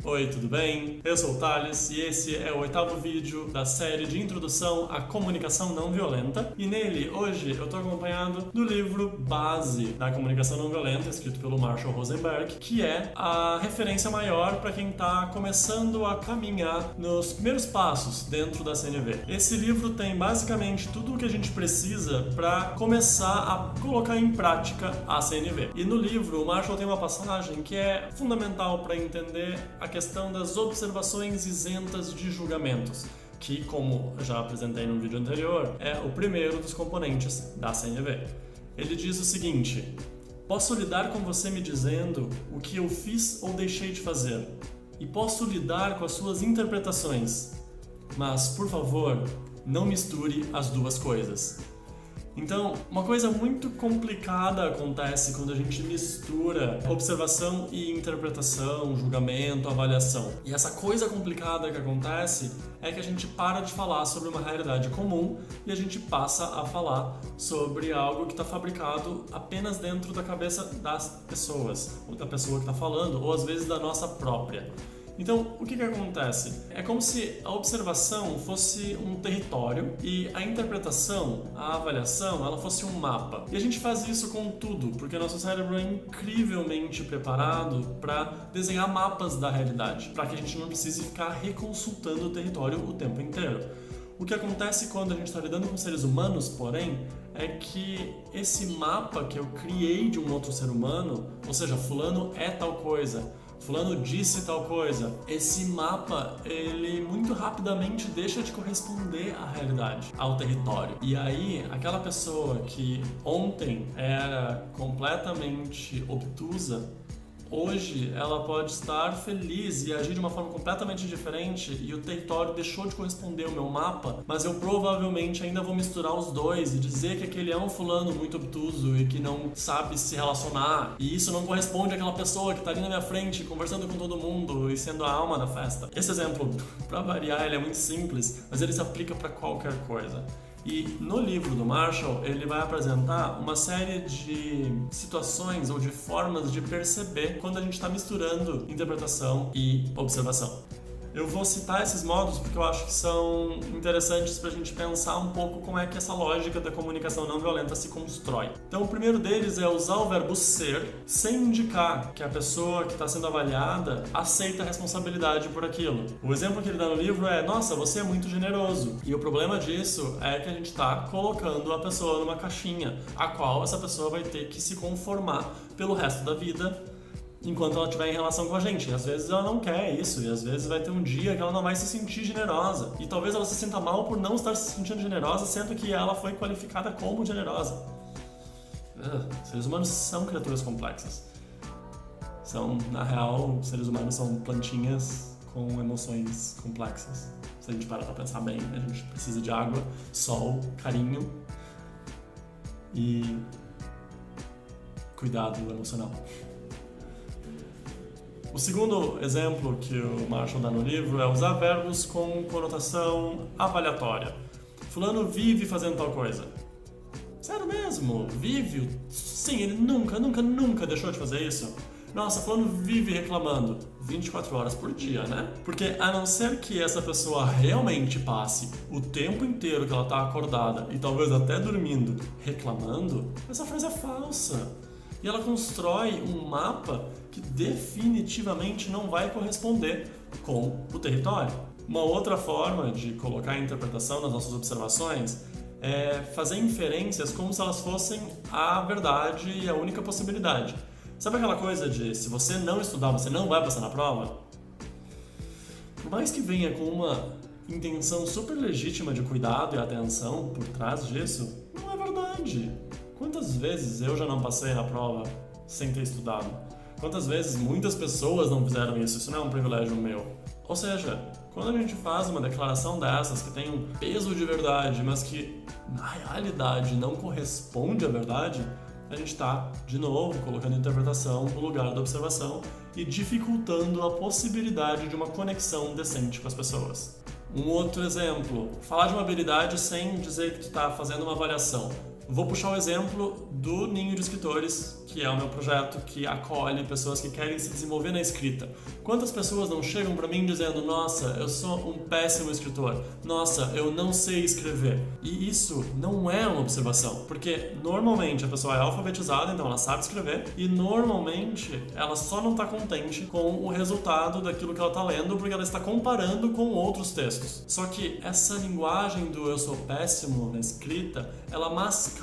Oi, tudo bem? Eu sou o Thales e esse é o 8º vídeo da série de introdução à comunicação não violenta. E nele, hoje, eu estou acompanhado do livro base da comunicação não violenta, escrito pelo Marshall Rosenberg, que é a referência maior para quem está começando a caminhar nos primeiros passos dentro da CNV. Esse livro tem basicamente tudo o que a gente precisa para começar a colocar em prática a CNV. E no livro, o Marshall tem uma passagem que é fundamental para entender a questão das observações isentas de julgamentos, que, como eu já apresentei no vídeo anterior, é o primeiro dos componentes da CNV. Ele diz o seguinte: posso lidar com você me dizendo o que eu fiz ou deixei de fazer, e posso lidar com as suas interpretações, mas, por favor, não misture as duas coisas. Então, uma coisa muito complicada acontece quando a gente mistura observação e interpretação, julgamento, avaliação. E essa coisa complicada que acontece é que a gente para de falar sobre uma realidade comum e a gente passa a falar sobre algo que está fabricado apenas dentro da cabeça das pessoas, ou da pessoa que está falando, ou às vezes da nossa própria. Então, o que acontece? É como se a observação fosse um território e a interpretação, a avaliação, ela fosse um mapa. E a gente faz isso com tudo, porque nosso cérebro é incrivelmente preparado para desenhar mapas da realidade, para que a gente não precise ficar reconsultando o território o tempo inteiro. O que acontece quando a gente está lidando com seres humanos, porém, é que esse mapa que eu criei de um outro ser humano, ou seja, fulano é tal coisa, fulano disse tal coisa, esse mapa, ele muito rapidamente deixa de corresponder à realidade, ao território. E aí, aquela pessoa que ontem era completamente obtusa, hoje ela pode estar feliz e agir de uma forma completamente diferente e o território deixou de corresponder ao meu mapa, mas eu provavelmente ainda vou misturar os dois e dizer que aquele é um fulano muito obtuso e que não sabe se relacionar, e isso não corresponde àquela pessoa que está ali na minha frente conversando com todo mundo e sendo a alma da festa. Esse exemplo, para variar, ele é muito simples, mas ele se aplica para qualquer coisa. E no livro do Marshall, ele vai apresentar uma série de situações ou de formas de perceber quando a gente está misturando interpretação e observação. Eu vou citar esses modos porque eu acho que são interessantes para a gente pensar um pouco como é que essa lógica da comunicação não violenta se constrói. Então, o primeiro deles é usar o verbo ser sem indicar que a pessoa que está sendo avaliada aceita a responsabilidade por aquilo. O exemplo que ele dá no livro é: nossa, você é muito generoso. E o problema disso é que a gente está colocando a pessoa numa caixinha, a qual essa pessoa vai ter que se conformar pelo resto da vida enquanto ela estiver em relação com a gente. E às vezes ela não quer isso, e às vezes vai ter um dia que ela não vai se sentir generosa. E talvez ela se sinta mal por não estar se sentindo generosa, sendo que ela foi qualificada como generosa. Seres humanos são criaturas complexas. Na real, seres humanos são plantinhas com emoções complexas. Se a gente parar pra pensar bem, a gente precisa de água, sol, carinho e cuidado emocional. O segundo exemplo que o Marshall dá no livro é usar verbos com conotação avaliatória. Fulano vive fazendo tal coisa. Sério mesmo? Vive? Sim, ele nunca deixou de fazer isso. Nossa, fulano vive reclamando 24 horas por dia, né? Porque a não ser que essa pessoa realmente passe o tempo inteiro que ela tá acordada e talvez até dormindo reclamando, essa frase é falsa. E ela constrói um mapa que definitivamente não vai corresponder com o território. Uma outra forma de colocar a interpretação nas nossas observações é fazer inferências como se elas fossem a verdade e a única possibilidade. Sabe aquela coisa de se você não estudar, você não vai passar na prova? Por mais que venha com uma intenção super legítima de cuidado e atenção por trás disso, não é verdade. Quantas vezes eu já não passei na prova sem ter estudado? Quantas vezes muitas pessoas não fizeram isso? Isso não é um privilégio meu. Ou seja, quando a gente faz uma declaração dessas que tem um peso de verdade, mas que na realidade não corresponde à verdade, a gente está, de novo, colocando a interpretação no lugar da observação e dificultando a possibilidade de uma conexão decente com as pessoas. Um outro exemplo, falar de uma habilidade sem dizer que tu está fazendo uma avaliação. Vou puxar o exemplo do Ninho de Escritores, que é o meu projeto que acolhe pessoas que querem se desenvolver na escrita. Quantas pessoas não chegam para mim dizendo: nossa, eu sou um péssimo escritor, nossa, eu não sei escrever. E isso não é uma observação, porque normalmente a pessoa é alfabetizada, então ela sabe escrever, e normalmente ela só não está contente com o resultado daquilo que ela está lendo, porque ela está comparando com outros textos. Só que essa linguagem do eu sou péssimo na escrita, ela mascara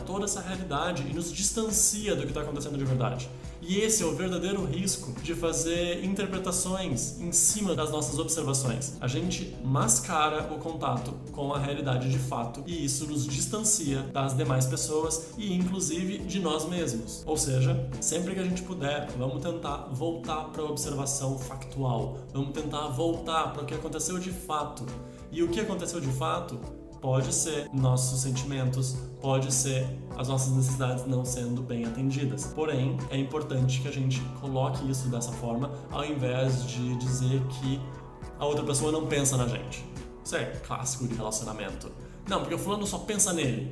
toda essa realidade e nos distancia do que está acontecendo de verdade. E esse é o verdadeiro risco de fazer interpretações em cima das nossas observações. A gente mascara o contato com a realidade de fato e isso nos distancia das demais pessoas e inclusive de nós mesmos. Ou seja, sempre que a gente puder, vamos tentar voltar para a observação factual. Vamos tentar voltar para o que aconteceu de fato. E o que aconteceu de fato pode ser nossos sentimentos, pode ser as nossas necessidades não sendo bem atendidas. Porém, é importante que a gente coloque isso dessa forma, ao invés de dizer que a outra pessoa não pensa na gente. Isso é clássico de relacionamento. Não, porque o fulano só pensa nele.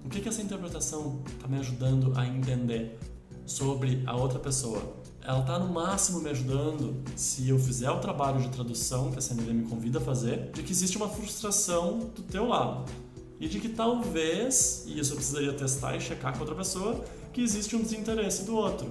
O que essa interpretação está me ajudando a entender sobre a outra pessoa? Ela está no máximo me ajudando, se eu fizer o trabalho de tradução que a CNV me convida a fazer, de que existe uma frustração do teu lado. E de que talvez, e isso eu precisaria testar e checar com outra pessoa, que existe um desinteresse do outro.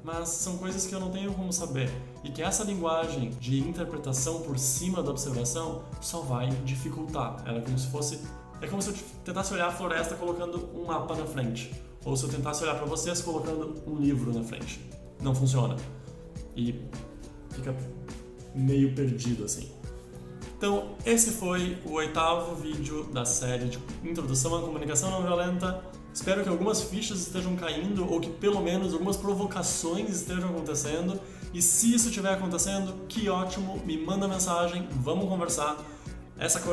Mas são coisas que eu não tenho como saber. E que essa linguagem de interpretação por cima da observação só vai dificultar. Ela é como se fosse... É como se eu tentasse olhar a floresta colocando um mapa na frente. Ou se eu tentasse olhar para vocês colocando um livro na frente. Não funciona. E fica meio perdido assim. Então, esse foi o 8º vídeo da série de Introdução à Comunicação Não Violenta. Espero que algumas fichas estejam caindo ou que pelo menos algumas provocações estejam acontecendo. E se isso estiver acontecendo, que ótimo, me manda mensagem, vamos conversar.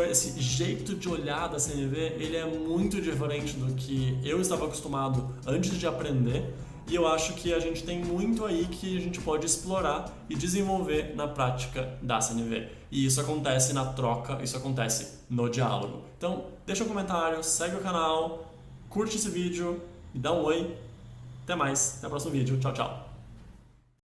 Esse jeito de olhar da CNV, ele é muito diferente do que eu estava acostumado antes de aprender, e eu acho que a gente tem muito aí que a gente pode explorar e desenvolver na prática da CNV. E isso acontece na troca, isso acontece no diálogo. Então, deixa um comentário, segue o canal, curte esse vídeo e dá um oi. Até mais, até o próximo vídeo. Tchau, tchau.